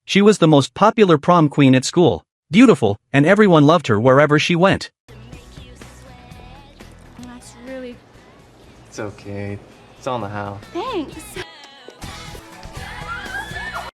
She was the most popular prom queen at school, beautiful, and everyone loved her wherever she went. That's really... It's okay. It's on the house. Thanks.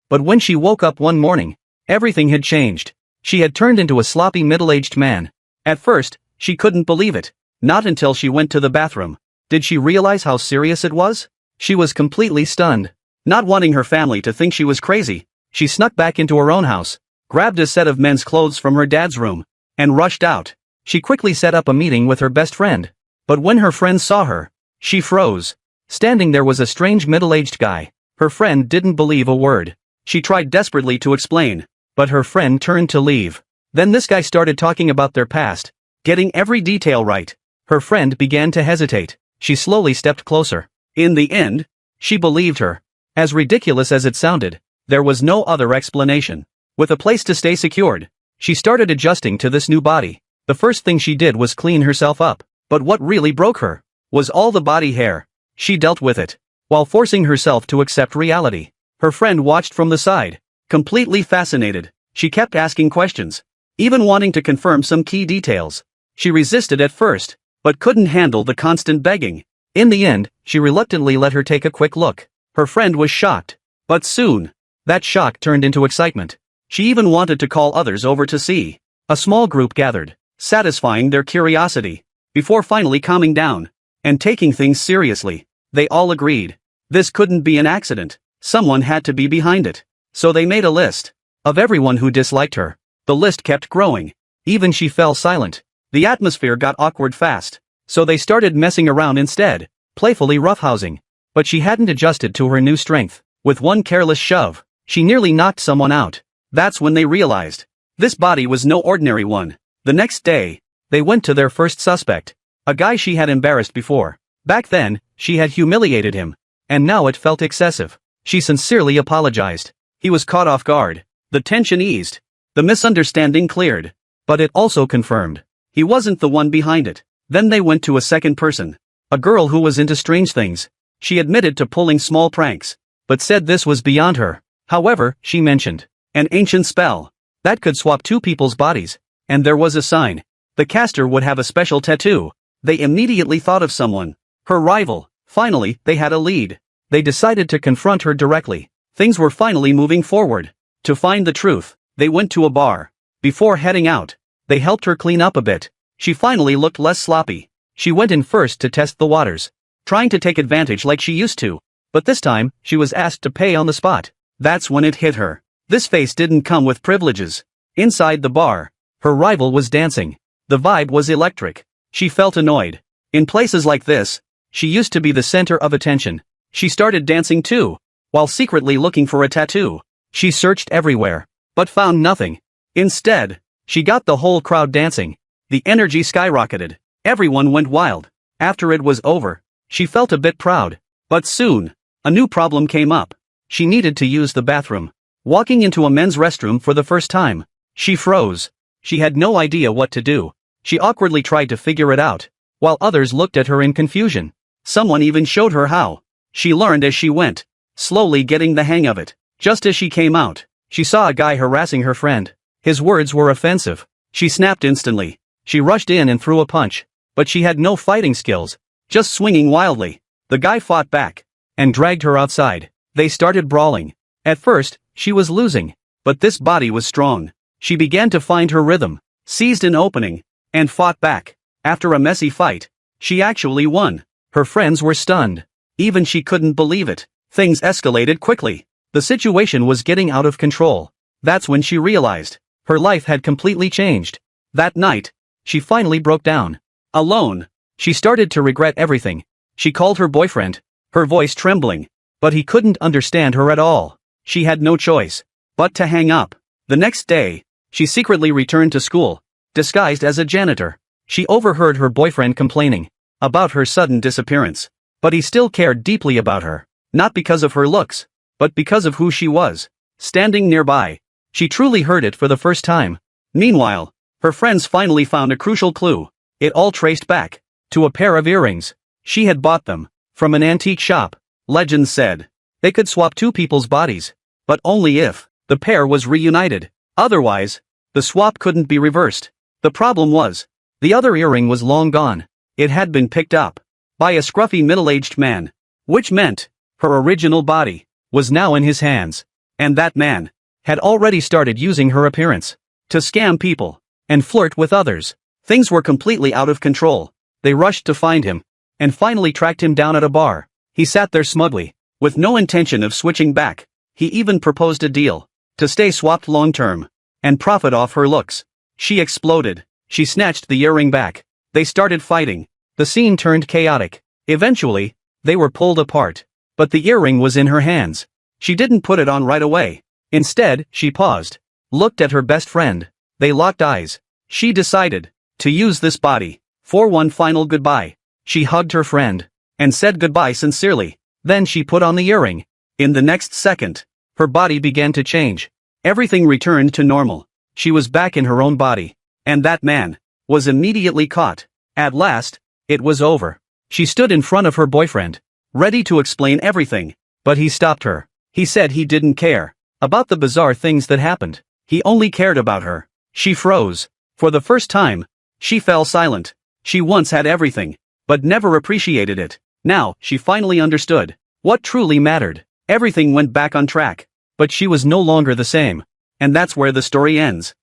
But when she woke up one morning, everything had changed. She had turned into a sloppy middle-aged man. At first, she couldn't believe it. Not until she went to the bathroom did she realize how serious it was. She was completely stunned. Not wanting her family to think she was crazy, she snuck back into her own house, grabbed a set of men's clothes from her dad's room, and rushed out. She quickly set up a meeting with her best friend. But when her friend saw her, she froze. Standing there was a strange middle-aged guy. Her friend didn't believe a word. She tried desperately to explain, but her friend turned to leave. Then this guy started talking about their past, getting every detail right. Her friend began to hesitate. She slowly stepped closer. In the end, she believed her. As ridiculous as it sounded, there was no other explanation. With a place to stay secured, she started adjusting to this new body. The first thing she did was clean herself up. But what really broke her was all the body hair. She dealt with it, while forcing herself to accept reality. Her friend watched from the side, completely fascinated. She kept asking questions, even wanting to confirm some key details. She resisted at first, but couldn't handle the constant begging. In the end, she reluctantly let her take a quick look. Her friend was shocked. But soon, that shock turned into excitement. She even wanted to call others over to see. A small group gathered, satisfying their curiosity, before finally calming down and taking things seriously. They all agreed this couldn't be an accident. Someone had to be behind it. So they made a list of everyone who disliked her. The list kept growing. Even she fell silent. The atmosphere got awkward fast. So they started messing around instead, playfully roughhousing. But she hadn't adjusted to her new strength. With one careless shove, she nearly knocked someone out. That's when they realized this body was no ordinary one. The next day, they went to their first suspect, a guy she had embarrassed before. Back then, she had humiliated him, and now it felt excessive. She sincerely apologized. He was caught off guard. The tension eased. The misunderstanding cleared. But it also confirmed he wasn't the one behind it. Then they went to a second person, a girl who was into strange things. She admitted to pulling small pranks, but said this was beyond her. However, she mentioned an ancient spell that could swap two people's bodies, and there was a sign. The caster would have a special tattoo. They immediately thought of someone, her rival. Finally, they had a lead. They decided to confront her directly. Things were finally moving forward. To find the truth, they went to a bar. Before heading out, they helped her clean up a bit. She finally looked less sloppy. She went in first to test the waters, trying to take advantage like she used to. But this time, she was asked to pay on the spot. That's when it hit her. This face didn't come with privileges. Inside the bar, her rival was dancing. The vibe was electric. She felt annoyed. In places like this, she used to be the center of attention. She started dancing too, while secretly looking for a tattoo. She searched everywhere, but found nothing. Instead, she got the whole crowd dancing. The energy skyrocketed. Everyone went wild. After it was over, she felt a bit proud. But soon, a new problem came up. She needed to use the bathroom. Walking into a men's restroom for the first time, she froze. She had no idea what to do. She awkwardly tried to figure it out, while others looked at her in confusion. Someone even showed her how. She learned as she went, slowly getting the hang of it. Just as she came out, she saw a guy harassing her friend. His words were offensive. She snapped instantly. She rushed in and threw a punch, but she had no fighting skills, just swinging wildly. The guy fought back and dragged her outside. They started brawling. At first, she was losing, but this body was strong. She began to find her rhythm, seized an opening, and fought back. After a messy fight, she actually won. Her friends were stunned. Even she couldn't believe it. Things escalated quickly. The situation was getting out of control. That's when she realized her life had completely changed. That night, she finally broke down. Alone, she started to regret everything. She called her boyfriend, her voice trembling, but he couldn't understand her at all. She had no choice but to hang up. The next day, she secretly returned to school, disguised as a janitor. She overheard her boyfriend complaining about her sudden disappearance. But he still cared deeply about her, not because of her looks, but because of who she was. Standing nearby, she truly heard it for the first time. Meanwhile, her friends finally found a crucial clue. It all traced back to a pair of earrings. She had bought them from an antique shop. Legends said they could swap two people's bodies, but only if The pair was reunited. Otherwise, the swap couldn't be reversed. The problem was, the other earring was long gone. It had been picked up by a scruffy middle-aged man. Which meant, her original body was now in his hands. And that man had already started using her appearance to scam people and flirt with others. Things were completely out of control. They rushed to find him and finally tracked him down at a bar. He sat there smugly, with no intention of switching back. He even proposed a deal to stay swapped long-term and profit off her looks. She exploded. She snatched the earring back. They started fighting. The scene turned chaotic. Eventually, they were pulled apart. But the earring was in her hands. She didn't put it on right away. Instead, she paused, looked at her best friend. They locked eyes. She decided to use this body for one final goodbye. She hugged her friend and said goodbye sincerely. Then she put on the earring. In the next second, her body began to change. Everything returned to normal. She was back in her own body. And that man was immediately caught. At last, it was over. She stood in front of her boyfriend, ready to explain everything. But he stopped her. He said he didn't care about the bizarre things that happened. He only cared about her. She froze. For the first time, she fell silent. She once had everything, but never appreciated it. Now, she finally understood what truly mattered. Everything went back on track. But she was no longer the same. And that's where the story ends.